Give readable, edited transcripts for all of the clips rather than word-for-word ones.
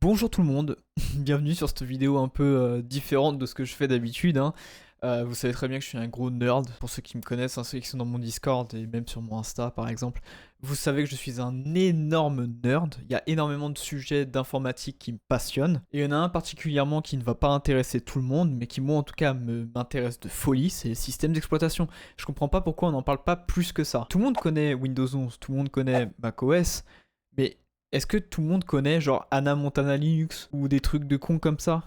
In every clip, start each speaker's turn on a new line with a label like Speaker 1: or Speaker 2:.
Speaker 1: Bonjour tout le monde, bienvenue sur cette vidéo un peu différente de ce que je fais d'habitude, hein. Vous savez très bien que je suis un gros nerd, pour ceux qui me connaissent, hein, ceux qui sont dans mon Discord et même sur mon Insta par exemple. Vous savez que je suis un énorme nerd, il y a énormément de sujets d'informatique qui me passionnent. Et il y en a un particulièrement qui ne va pas intéresser tout le monde, mais qui moi en tout cas m'intéresse de folie, c'est le système d'exploitation. Je comprends pas pourquoi on n'en parle pas plus que ça. Tout le monde connaît Windows 11, tout le monde connaît macOS, mais est-ce que tout le monde connaît genre Hannah Montana Linux ou des trucs de cons comme ça?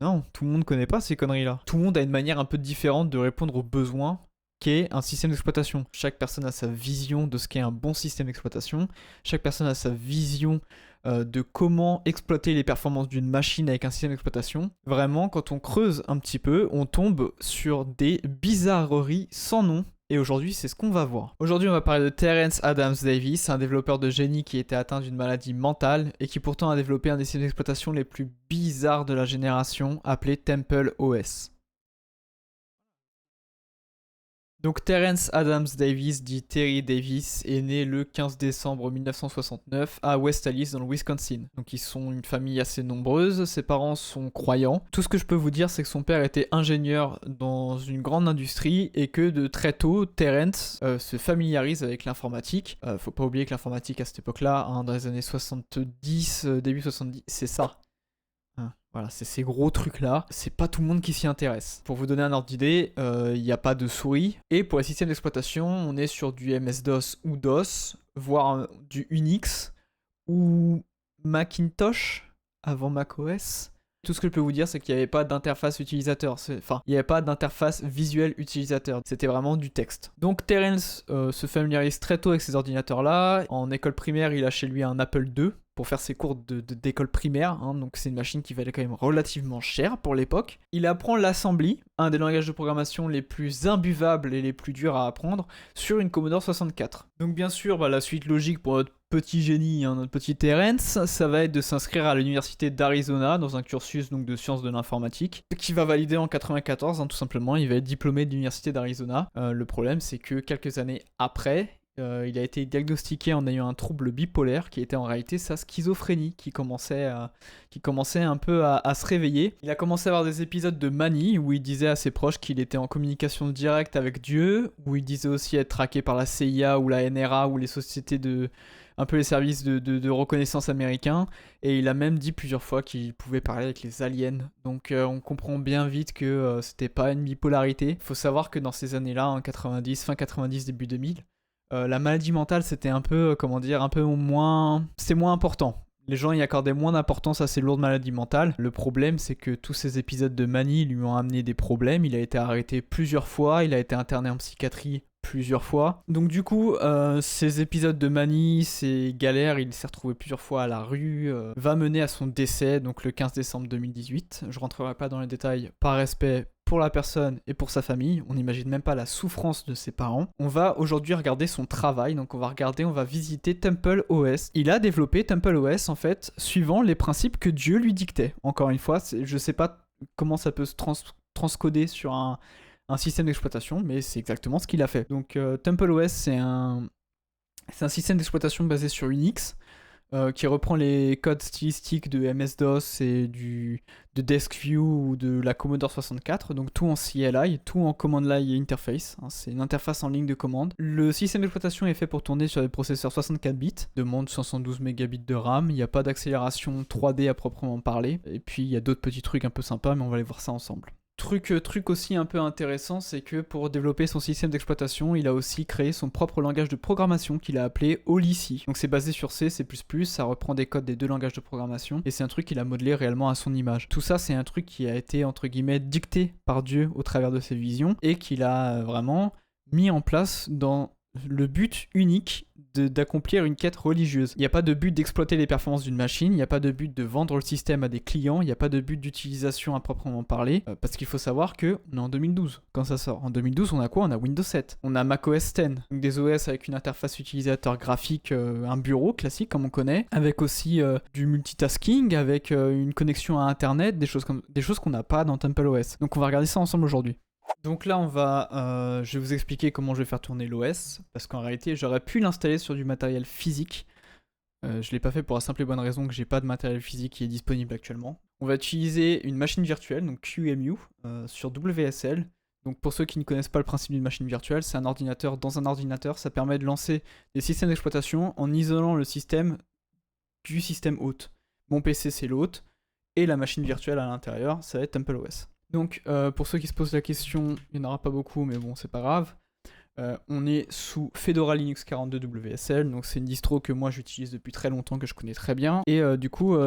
Speaker 1: Non, tout le monde connaît pas ces conneries-là. Tout le monde a une manière un peu différente de répondre aux besoins qu'est un système d'exploitation. Chaque personne a sa vision de ce qu'est un bon système d'exploitation. Chaque personne a sa vision de comment exploiter les performances d'une machine avec un système d'exploitation. Vraiment, quand on creuse un petit peu, on tombe sur des bizarreries sans nom. Et aujourd'hui, c'est ce qu'on va voir. Aujourd'hui, on va parler de Terence Adams Davis, un développeur de génie qui était atteint d'une maladie mentale et qui pourtant a développé un des systèmes d'exploitation les plus bizarres de la génération, appelé Temple OS. Donc Terence Adams Davis, dit Terry Davis, est né le 15 décembre 1969 à West Allis dans le Wisconsin. Donc ils sont une famille assez nombreuse, ses parents sont croyants. Tout ce que je peux vous dire, c'est que son père était ingénieur dans une grande industrie et que de très tôt, Terence se familiarise avec l'informatique. Faut pas oublier que l'informatique à cette époque-là, hein, dans les années 70, début 70, c'est ça. Voilà, c'est ces gros trucs-là, c'est pas tout le monde qui s'y intéresse. Pour vous donner un ordre d'idée, il n'y a pas de souris. Et pour les systèmes d'exploitation, on est sur du MS-DOS ou DOS, voire du Unix ou Macintosh avant macOS. Tout ce que je peux vous dire, c'est qu'il n'y avait pas d'interface utilisateur. Enfin, il n'y avait pas d'interface visuelle utilisateur. C'était vraiment du texte. Donc Terence se familiarise très tôt avec ces ordinateurs-là. En école primaire, il a chez lui un Apple II pour faire ses cours d'école primaire, hein, donc c'est une machine qui valait quand même relativement cher pour l'époque. Il apprend l'assembly, un des langages de programmation les plus imbuvables et les plus durs à apprendre, sur une Commodore 64. Donc bien sûr, la suite logique pour notre petit génie, hein, notre petit Terence, ça va être de s'inscrire à l'université d'Arizona dans un cursus donc, de sciences de l'informatique, qui va valider en 94, hein, tout simplement, il va être diplômé de l'université d'Arizona. Le problème, c'est que quelques années après, il a été diagnostiqué en ayant un trouble bipolaire qui était en réalité sa schizophrénie qui commençait un peu à se réveiller. Il a commencé à avoir des épisodes de manie où il disait à ses proches qu'il était en communication directe avec Dieu, où il disait aussi être traqué par la CIA ou la NRA ou les sociétés un peu les services de reconnaissance américains, et il a même dit plusieurs fois qu'il pouvait parler avec les aliens. Donc on comprend bien vite que c'était pas une bipolarité. Faut savoir que dans ces années-là, en 90, fin 90, début 2000, la maladie mentale, c'était un peu, c'était moins important. Les gens y accordaient moins d'importance à ces lourdes maladies mentales. Le problème, c'est que tous ces épisodes de manie lui ont amené des problèmes. Il a été arrêté plusieurs fois, il a été interné en psychiatrie plusieurs fois. Donc du coup, ces épisodes de manie, ces galères, il s'est retrouvé plusieurs fois à la rue, va mener à son décès, donc le 15 décembre 2018. Je rentrerai pas dans les détails par respect pour la personne et pour sa famille. On n'imagine même pas la souffrance de ses parents. On va aujourd'hui regarder son travail, donc on va visiter Temple OS. Il a développé Temple OS en fait, suivant les principes que Dieu lui dictait. Encore une fois, je sais pas comment ça peut se transcoder sur un système d'exploitation, mais c'est exactement ce qu'il a fait. Donc Temple OS, c'est un système d'exploitation basé sur Unix, qui reprend les codes stylistiques de MS-DOS et de DeskView ou de la Commodore 64, donc tout en CLI, tout en Command Line Interface, hein, c'est une interface en ligne de commande. Le système d'exploitation est fait pour tourner sur des processeurs 64 bits, demande 512 mégabits de RAM, il n'y a pas d'accélération 3D à proprement parler, et puis il y a d'autres petits trucs un peu sympas, mais on va aller voir ça ensemble. Truc aussi un peu intéressant, c'est que pour développer son système d'exploitation, il a aussi créé son propre langage de programmation qu'il a appelé Holy-C. Donc c'est basé sur C, C++, ça reprend des codes des deux langages de programmation, et c'est un truc qu'il a modelé réellement à son image. Tout ça, c'est un truc qui a été, entre guillemets, dicté par Dieu au travers de ses visions, et qu'il a vraiment mis en place dans le but unique d'accomplir une quête religieuse. Il n'y a pas de but d'exploiter les performances d'une machine, il n'y a pas de but de vendre le système à des clients, il n'y a pas de but d'utilisation à proprement parler, parce qu'il faut savoir que on est en 2012 quand ça sort. En 2012, on a quoi? On a Windows 7, on a macOS 10, donc des OS avec une interface utilisateur graphique, un bureau classique comme on connaît, avec aussi du multitasking, avec une connexion à Internet, des choses qu'on n'a pas dans Temple OS. Donc on va regarder ça ensemble aujourd'hui. Donc là, je vais vous expliquer comment je vais faire tourner l'OS, parce qu'en réalité, j'aurais pu l'installer sur du matériel physique, Je l'ai pas fait pour la simple et bonne raison que j'ai pas de matériel physique qui est disponible actuellement. On va utiliser une machine virtuelle, donc QEMU, sur WSL. Donc pour ceux qui ne connaissent pas le principe d'une machine virtuelle, c'est un ordinateur dans un ordinateur. Ça permet de lancer des systèmes d'exploitation en isolant le système du système hôte. Mon PC c'est l'hôte, et la machine virtuelle à l'intérieur, ça va être TempleOS. Donc pour ceux qui se posent la question, il n'y en aura pas beaucoup, mais bon, c'est pas grave. On est sous Fedora Linux 42 WSL, donc c'est une distro que moi j'utilise depuis très longtemps, que je connais très bien. Et du coup,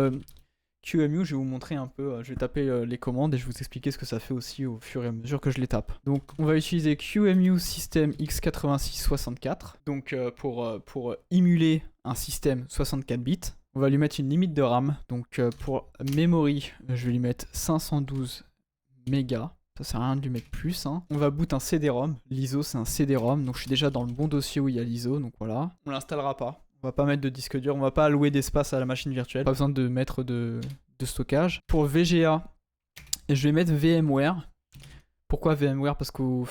Speaker 1: QEMU, je vais vous montrer un peu, je vais taper les commandes et je vais vous expliquer ce que ça fait aussi au fur et à mesure que je les tape. Donc on va utiliser QEMU System x86-64, donc pour émuler un système 64 bits. On va lui mettre une limite de RAM, donc pour memory, je vais lui mettre 512 mégas. Ça sert à rien de lui mettre plus. Hein. On va boot un CD-ROM. L'ISO, c'est un CD-ROM. Donc je suis déjà dans le bon dossier où il y a l'ISO. Donc voilà. On l'installera pas. On va pas mettre de disque dur. On va pas allouer d'espace à la machine virtuelle. Pas besoin de mettre de stockage. Pour VGA, je vais mettre VMware. Pourquoi VMware? Parce qu'aux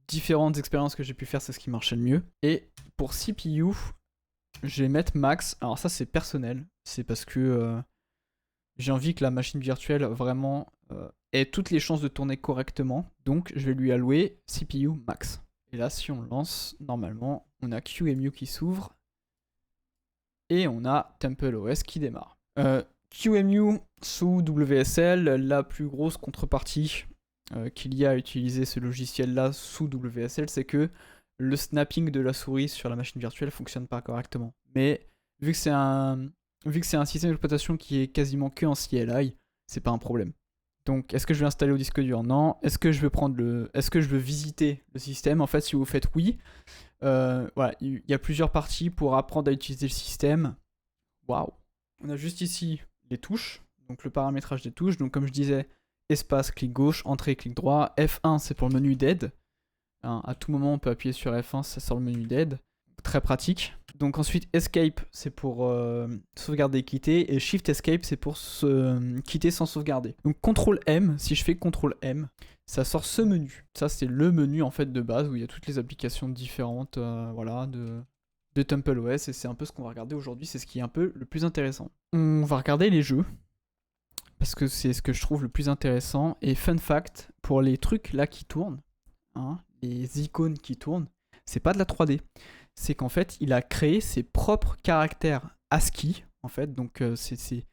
Speaker 1: différentes expériences que j'ai pu faire, c'est ce qui marchait le mieux. Et pour CPU, je vais mettre Max. Alors ça, c'est personnel. C'est parce que j'ai envie que la machine virtuelle vraiment ait toutes les chances de tourner correctement. Donc je vais lui allouer CPU Max. Et là, si on lance, normalement, on a QEMU qui s'ouvre. Et on a TempleOS qui démarre. QEMU sous WSL, la plus grosse contrepartie qu'il y a à utiliser ce logiciel-là sous WSL, c'est que le snapping de la souris sur la machine virtuelle fonctionne pas correctement. Mais vu que c'est un système d'exploitation qui est quasiment que en CLI, c'est pas un problème. Donc, est-ce que je vais installer au disque dur? Non. Est-ce que je veux visiter le système? En fait, si vous faites oui, voilà, il y a plusieurs parties pour apprendre à utiliser le système. Waouh. On a juste ici les touches, donc le paramétrage des touches. Donc, comme je disais, espace, clic gauche, entrée, clic droit. F1, c'est pour le menu d'aide. Hein, à tout moment, on peut appuyer sur F1, ça sort le menu d'aide. Très pratique. Donc ensuite, Escape, c'est pour sauvegarder et quitter. Et Shift Escape, c'est pour quitter sans sauvegarder. Donc CTRL M, si je fais CTRL M, ça sort ce menu. Ça, c'est le menu en fait de base où il y a toutes les applications différentes voilà, de TempleOS. Et c'est un peu ce qu'on va regarder aujourd'hui. C'est ce qui est un peu le plus intéressant. On va regarder les jeux. Parce que c'est ce que je trouve le plus intéressant. Et fun fact, pour les trucs là qui tournent, hein, les icônes qui tournent, c'est pas de la 3D. C'est qu'en fait, il a créé ses propres caractères ASCII, en fait. Donc, c'est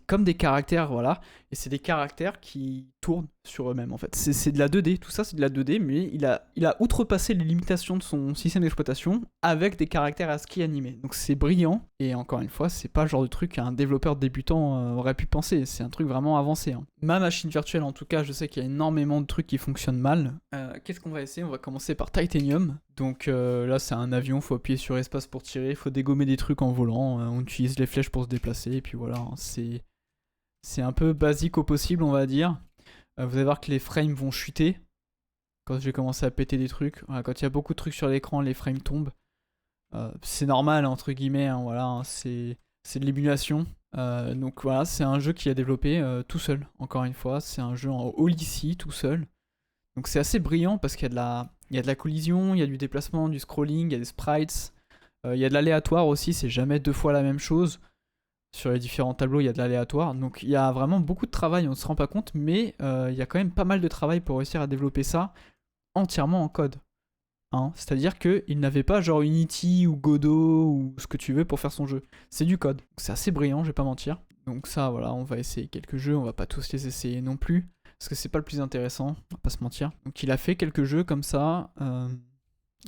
Speaker 1: comme des caractères, voilà. Et c'est des caractères qui tournent sur eux-mêmes, en fait. C'est de la 2D, tout ça, c'est de la 2D, mais il a outrepassé les limitations de son système d'exploitation avec des caractères ASCII animés. Donc, c'est brillant. Et encore une fois, c'est pas le genre de truc qu'un développeur débutant aurait pu penser. C'est un truc vraiment avancé. Hein. Ma machine virtuelle, en tout cas, je sais qu'il y a énormément de trucs qui fonctionnent mal. Qu'est-ce qu'on va essayer? On va commencer par Titanium. Donc là, c'est un avion, faut appuyer sur espace pour tirer, faut dégommer des trucs en volant, on utilise les flèches pour se déplacer, et puis voilà, hein, c'est un peu basique au possible, on va dire. Vous allez voir que les frames vont chuter quand je vais commencer à péter des trucs. Voilà, quand il y a beaucoup de trucs sur l'écran, les frames tombent. C'est normal, entre guillemets, hein, voilà, hein, c'est de l'émulation. Donc voilà, c'est un jeu qui a développé tout seul, encore une fois. C'est un jeu en all ici, tout seul. Donc c'est assez brillant parce qu'il y a de la collision, il y a du déplacement, du scrolling, il y a des sprites. Il y a de l'aléatoire aussi, c'est jamais deux fois la même chose. Sur les différents tableaux, il y a de l'aléatoire. Donc il y a vraiment beaucoup de travail, on ne se rend pas compte, mais il y a quand même pas mal de travail pour réussir à développer ça entièrement en code. Hein, c'est-à-dire qu'il n'avait pas genre Unity ou Godot ou ce que tu veux pour faire son jeu. C'est du code. C'est assez brillant, je vais pas mentir. Donc ça, voilà, on va essayer quelques jeux, on va pas tous les essayer non plus. Parce que c'est pas le plus intéressant, on va pas se mentir. Donc il a fait quelques jeux comme ça.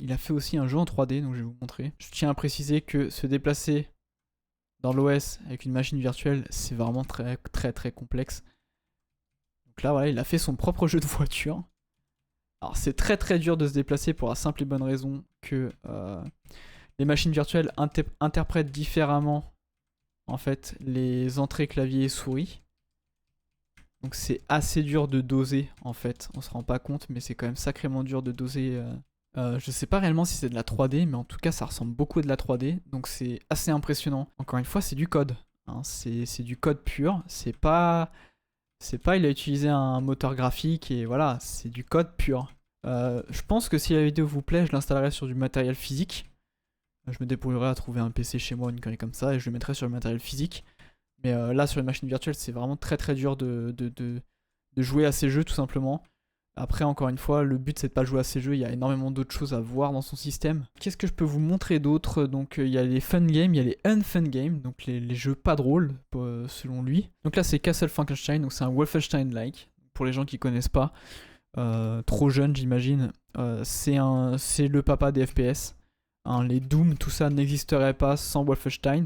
Speaker 1: Il a fait aussi un jeu en 3D, donc je vais vous montrer. Je tiens à préciser que se déplacer dans l'OS avec une machine virtuelle, c'est vraiment très très très complexe. Donc là, voilà, il a fait son propre jeu de voiture. Alors c'est très très dur de se déplacer pour la simple et bonne raison que les machines virtuelles interprètent différemment en fait les entrées clavier et souris. Donc c'est assez dur de doser en fait, on se rend pas compte mais c'est quand même sacrément dur de doser. Je sais pas réellement si c'est de la 3D mais en tout cas ça ressemble beaucoup à de la 3D donc c'est assez impressionnant. Encore une fois c'est du code, hein. C'est du code pur, c'est pas il a utilisé un moteur graphique et voilà, c'est du code pur. Je pense que si la vidéo vous plaît je l'installerai sur du matériel physique. Je me débrouillerai à trouver un PC chez moi, une connerie comme ça, et je le mettrai sur le matériel physique. Mais là, sur les machines virtuelles, c'est vraiment très très dur de jouer à ces jeux, tout simplement. Après, encore une fois, le but c'est de pas jouer à ces jeux, il y a énormément d'autres choses à voir dans son système. Qu'est-ce que je peux vous montrer d'autre? Donc il y a les fun games, il y a les unfun games, donc les jeux pas drôles, selon lui. Donc là c'est Castle Frankenstein, donc c'est un Wolfenstein-like, pour les gens qui connaissent pas. Trop jeune j'imagine. C'est le papa des FPS. Hein, les Doom, tout ça n'existerait pas sans Wolfenstein.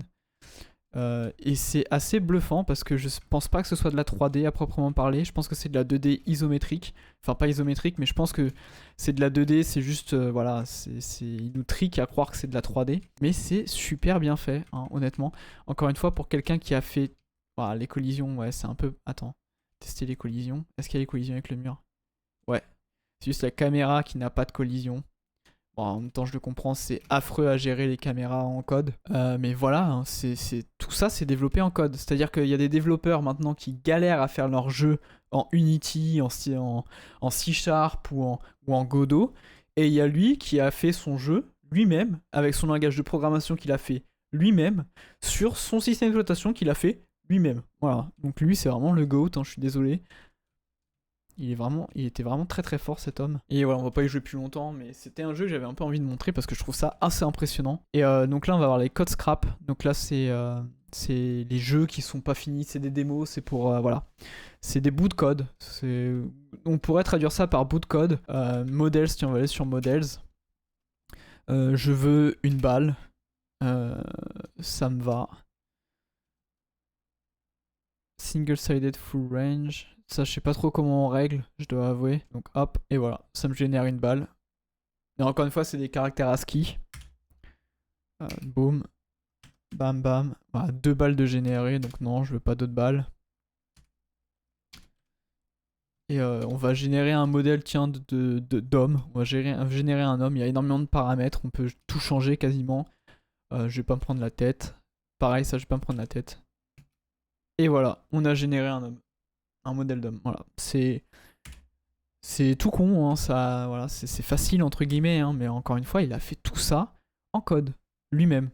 Speaker 1: Et c'est assez bluffant parce que je pense pas que ce soit de la 3D à proprement parler. Je pense que c'est de la 2D isométrique. Enfin, pas isométrique, mais je pense que c'est de la 2D. C'est juste, voilà, il nous trique à croire que c'est de la 3D. Mais c'est super bien fait, hein, honnêtement. Encore une fois, pour quelqu'un qui a fait. Voilà, les collisions, ouais, c'est un peu. Attends, tester les collisions. Est-ce qu'il y a les collisions avec le mur? Ouais. C'est juste la caméra qui n'a pas de collision. Bon, en même temps, je le comprends, c'est affreux à gérer les caméras en code. Mais voilà, hein, tout ça, c'est développé en code. C'est-à-dire qu'il y a des développeurs maintenant qui galèrent à faire leur jeu en Unity, en C Sharp ou en Godot. Et il y a lui qui a fait son jeu lui-même, avec son langage de programmation qu'il a fait lui-même, sur son système d'exploitation qu'il a fait lui-même. Voilà, donc lui, c'est vraiment le GOAT, hein, je suis désolé. Il était vraiment très très fort cet homme. Et voilà, on va pas y jouer plus longtemps, mais c'était un jeu que j'avais un peu envie de montrer parce que je trouve ça assez impressionnant. Et donc là, on va avoir les code scrap. Donc là, c'est les jeux qui sont pas finis, c'est des démos, c'est pour voilà, c'est des bouts de code. On pourrait traduire ça par bout de code. Models, tiens, on va aller sur models. Je veux une balle. Ça me va. Single-sided full range. Ça, je sais pas trop comment on règle, je dois avouer. Donc hop, et voilà, ça me génère une balle. Et encore une fois, c'est des caractères ASCII. Boum. Bam bam. Voilà, 2 balles de générer, donc non, je veux pas d'autres balles. Et on va générer un modèle, tiens, d'homme. On va générer un homme, il y a énormément de paramètres, on peut tout changer quasiment. Je vais pas me prendre la tête. Pareil, ça, je vais pas me prendre la tête. Et voilà, on a généré un homme. Un modèle d'homme, voilà. C'est tout con, hein, ça, voilà, c'est facile entre guillemets, hein, mais encore une fois, il a fait tout ça en code, lui-même.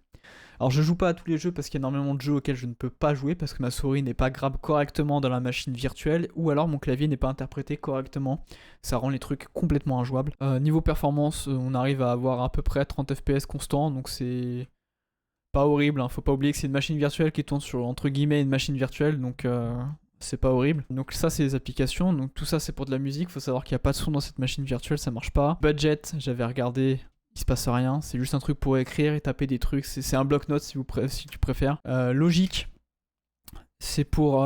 Speaker 1: Alors je joue pas à tous les jeux parce qu'il y a énormément de jeux auxquels je ne peux pas jouer parce que ma souris n'est pas grave correctement dans la machine virtuelle ou alors mon clavier n'est pas interprété correctement. Ça rend les trucs complètement injouables. Niveau performance, on arrive à avoir à peu près 30 FPS constant, donc c'est pas horrible, hein. Faut pas oublier que c'est une machine virtuelle qui tourne sur entre guillemets une machine virtuelle, donc c'est pas horrible. Donc ça c'est les applications, donc tout ça c'est pour de la musique, faut savoir qu'il n'y a pas de son dans cette machine virtuelle, ça marche pas. Budget, j'avais regardé, il se passe rien, c'est juste un truc pour écrire et taper des trucs, c'est un bloc-notes si tu préfères. Logique, c'est pour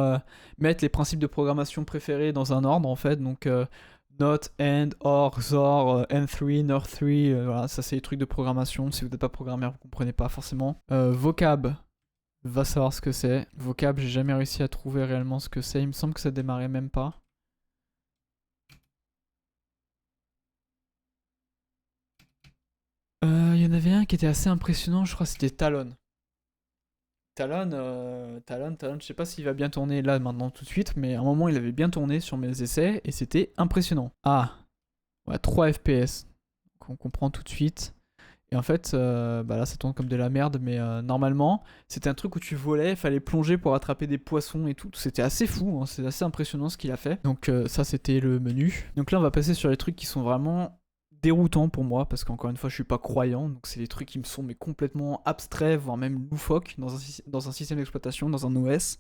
Speaker 1: mettre les principes de programmation préférés dans un ordre en fait, donc not, and, or, xor, n3, nor3, voilà, ça c'est les trucs de programmation, si vous n'êtes pas programmeur vous comprenez pas forcément. Vocab, va savoir ce que c'est. Vocab, j'ai jamais réussi à trouver réellement ce que c'est. Il me semble que ça démarrait même pas. Il y en avait un qui était assez impressionnant, je crois que c'était Talon. Talon, je sais pas s'il va bien tourner là maintenant tout de suite, mais à un moment il avait bien tourné sur mes essais et c'était impressionnant. Ah, ouais, 3 FPS. Donc on comprend tout de suite. Et en fait, bah là ça tourne comme de la merde, mais normalement, c'était un truc où tu volais, fallait plonger pour attraper des poissons et tout. C'était assez fou, hein, c'est assez impressionnant ce qu'il a fait. Donc ça c'était le menu. Donc là on va passer sur les trucs qui sont vraiment déroutants pour moi, parce qu'encore une fois je suis pas croyant, donc c'est des trucs qui me sont mais complètement abstraits, voire même loufoques dans un système d'exploitation, dans un OS.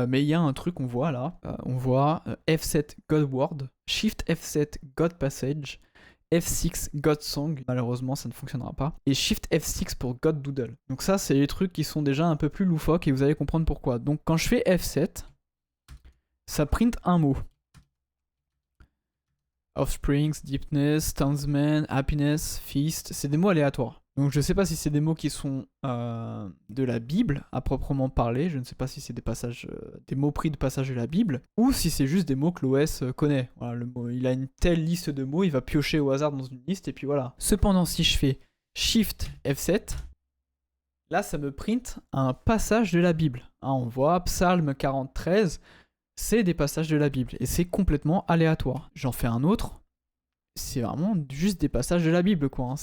Speaker 1: Mais il y a un truc qu'on voit là, on voit F7 God Word, Shift F7 God Passage, F6 God Song, malheureusement ça ne fonctionnera pas, et Shift F6 pour God Doodle. Donc ça c'est les trucs qui sont déjà un peu plus loufoques et vous allez comprendre pourquoi. Donc quand je fais F7, ça print un mot. Offsprings, Deepness, Townsman, Happiness, Feast, c'est des mots aléatoires. Donc je sais pas si c'est des mots qui sont de la Bible à proprement parler, je ne sais pas si c'est des passages, des mots pris de passages de la Bible, ou si c'est juste des mots que l'OS connaît. Voilà, le mot, il a une telle liste de mots, il va piocher au hasard dans une liste et puis voilà. Cependant, si je fais Shift F7, là ça me print un passage de la Bible. Hein, on voit Psalm 43, c'est des passages de la Bible et c'est complètement aléatoire. J'en fais un autre, c'est vraiment juste des passages de la Bible quoi. Hein.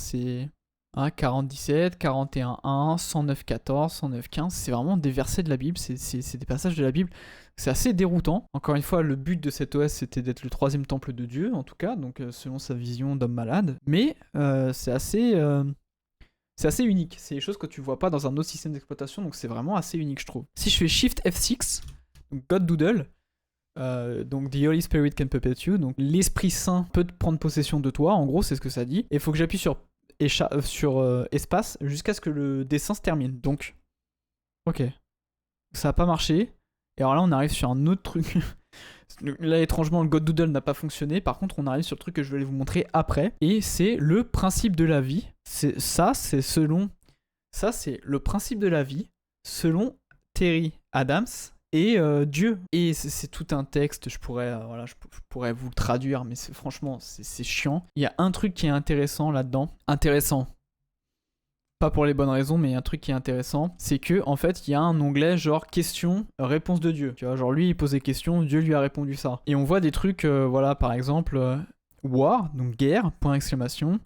Speaker 1: Hein, 40-17, 41-1, 109-14, 109-15, c'est vraiment des versets de la Bible, c'est des passages de la Bible. C'est assez déroutant. Encore une fois, le but de cet OS, c'était d'être le troisième temple de Dieu, en tout cas, donc selon sa vision d'homme malade. Mais c'est assez unique. C'est des choses que tu vois pas dans un autre système d'exploitation, donc c'est vraiment assez unique, je trouve. Si je fais Shift F6, donc God Doodle, donc The Holy Spirit can puppet you, donc l'Esprit Saint peut prendre possession de toi, en gros, c'est ce que ça dit. Et il faut que j'appuie sur espace jusqu'à ce que le dessin se termine. Donc, ok. Ça a pas marché. Et alors là, on arrive sur un autre truc. Là, étrangement, le God Doodle n'a pas fonctionné. Par contre, on arrive sur le truc que je vais vous montrer après. Et c'est le principe de la vie. Ça, c'est le principe de la vie selon Terry Adams et Dieu. Et c'est tout un texte, je pourrais vous le traduire, mais franchement, c'est chiant. Il y a un truc qui est intéressant là-dedans. Intéressant. Pas pour les bonnes raisons, mais un truc qui est intéressant, c'est que en fait, il y a un onglet genre questions, réponse de Dieu. Tu vois, genre lui, il pose des questions, Dieu lui a répondu ça. Et on voit des trucs, voilà, par exemple, war, donc guerre, point d'exclamation.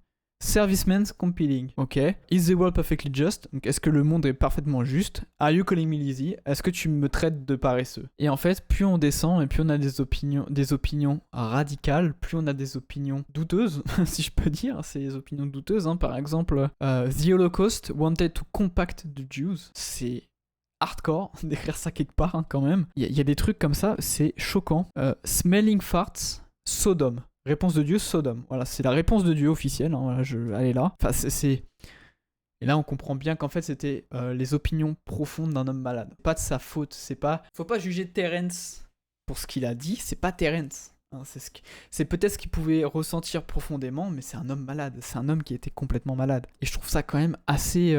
Speaker 1: Serviceman's compelling, ok. Is the world perfectly just? Donc est-ce que le monde est parfaitement juste? Are you calling me lazy? Est-ce que tu me traites de paresseux? Et en fait, plus on descend et plus on a des opinions radicales, plus on a des opinions douteuses, si je peux dire, c'est des opinions douteuses, hein. Par exemple, The Holocaust wanted to compact the Jews. C'est hardcore d'écrire ça quelque part, hein, quand même. Il y a des trucs comme ça, c'est choquant. Smelling farts, Sodom. Réponse de Dieu, Sodome. Voilà, c'est la réponse de Dieu officielle. Hein, voilà, elle est là. Enfin, Et là, on comprend bien qu'en fait, c'était les opinions profondes d'un homme malade. Pas de sa faute. C'est pas. Faut pas juger Terence pour ce qu'il a dit. C'est pas Terence. Hein, c'est peut-être ce qu'il pouvait ressentir profondément, mais c'est un homme malade. C'est un homme qui était complètement malade. Et je trouve ça quand même assez.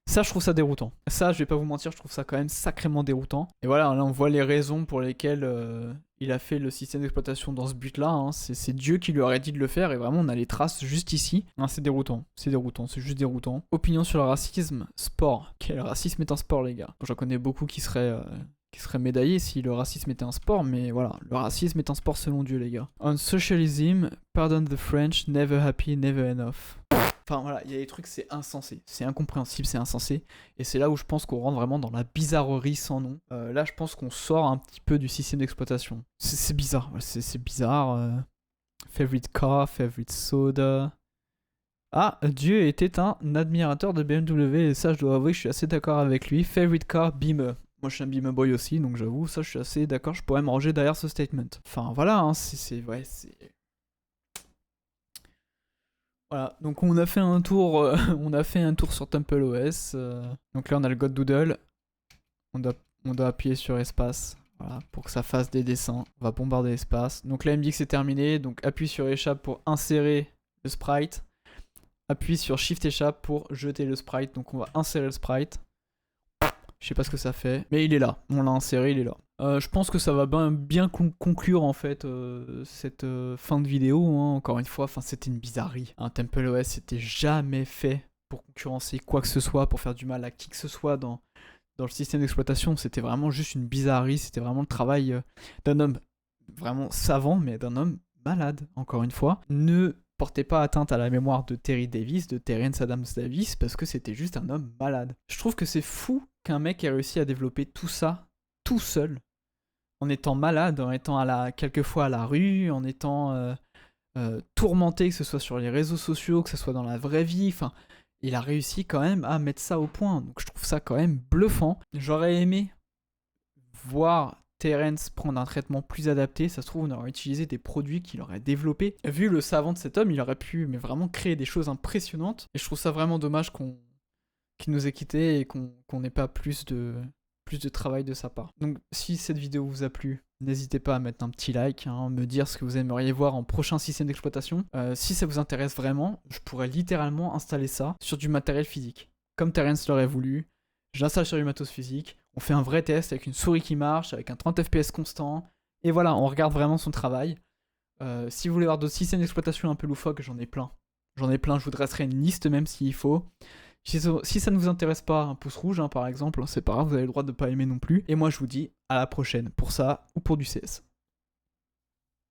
Speaker 1: Ça, je trouve ça déroutant. Ça, je vais pas vous mentir, je trouve ça quand même sacrément déroutant. Et voilà, là, on voit les raisons pour lesquelles il a fait le système d'exploitation dans ce but-là. Hein. C'est Dieu qui lui aurait dit de le faire, et vraiment, on a les traces juste ici. Hein, c'est déroutant, c'est juste déroutant. Opinion sur le racisme, sport. Ok, le racisme est un sport, les gars. J'en connais beaucoup qui seraient médaillés si le racisme était un sport, mais voilà, le racisme est un sport selon Dieu, les gars. On socialism, pardon the French, never happy, never enough. Enfin voilà, il y a des trucs, c'est insensé, c'est incompréhensible, c'est insensé. Et c'est là où je pense qu'on rentre vraiment dans la bizarrerie sans nom. Là, je pense qu'on sort un petit peu du système d'exploitation. C'est bizarre, c'est bizarre. Favorite car, favorite soda. Ah, Dieu était un admirateur de BMW, et ça, je dois avouer que je suis assez d'accord avec lui. Favorite car, Beamer. Moi, je suis un Beamer boy aussi, donc j'avoue, ça, je suis assez d'accord, je pourrais me ranger derrière ce statement. Enfin voilà, hein, ouais, c'est... Voilà, donc on a fait un tour, sur TempleOS. Donc là on a le God Doodle. On doit appuyer sur espace, voilà, pour que ça fasse des dessins. On va bombarder l'espace. Donc là il me dit que c'est terminé. Donc appuie sur échappe pour insérer le sprite. Appuie sur Shift échappe pour jeter le sprite. Donc on va insérer le sprite. Je sais pas ce que ça fait, mais il est là. On l'a inséré, il est là. Je pense que ça va bien conclure en fait cette fin de vidéo. Hein. Encore une fois, c'était une bizarrerie. Un TempleOS c'était jamais fait pour concurrencer quoi que ce soit, pour faire du mal à qui que ce soit dans le système d'exploitation. C'était vraiment juste une bizarrerie. C'était vraiment le travail d'un homme vraiment savant, mais d'un homme malade. Encore une fois, ne portez pas atteinte à la mémoire de Terry Davis, de Terence Adams Davis, parce que c'était juste un homme malade. Je trouve que c'est fou qu'un mec ait réussi à développer tout ça tout seul, en étant malade, en étant quelquefois à la rue, en étant tourmenté, que ce soit sur les réseaux sociaux, que ce soit dans la vraie vie. Enfin, il a réussi quand même à mettre ça au point. Donc je trouve ça quand même bluffant. J'aurais aimé voir Terence prendre un traitement plus adapté. Ça se trouve, on aurait utilisé des produits qu'il aurait développés. Vu le savant de cet homme, il aurait pu vraiment créer des choses impressionnantes. Et je trouve ça vraiment dommage qu'il nous ait quittés et qu'on n'ait pas plus de travail de sa part. Donc si cette vidéo vous a plu, n'hésitez pas à mettre un petit like, hein, me dire ce que vous aimeriez voir en prochain système d'exploitation. Si ça vous intéresse vraiment, je pourrais littéralement installer ça sur du matériel physique. Comme Terence l'aurait voulu, je l'installe sur du matos physique, on fait un vrai test avec une souris qui marche, avec un 30 fps constant, et voilà, on regarde vraiment son travail. Si vous voulez voir d'autres systèmes d'exploitation un peu loufoques, j'en ai plein. Je vous dresserai une liste même s'il faut. Si ça ne vous intéresse pas, un pouce rouge, hein, par exemple, c'est pas grave, vous avez le droit de ne pas aimer non plus. Et moi, je vous dis à la prochaine pour ça ou pour du CS.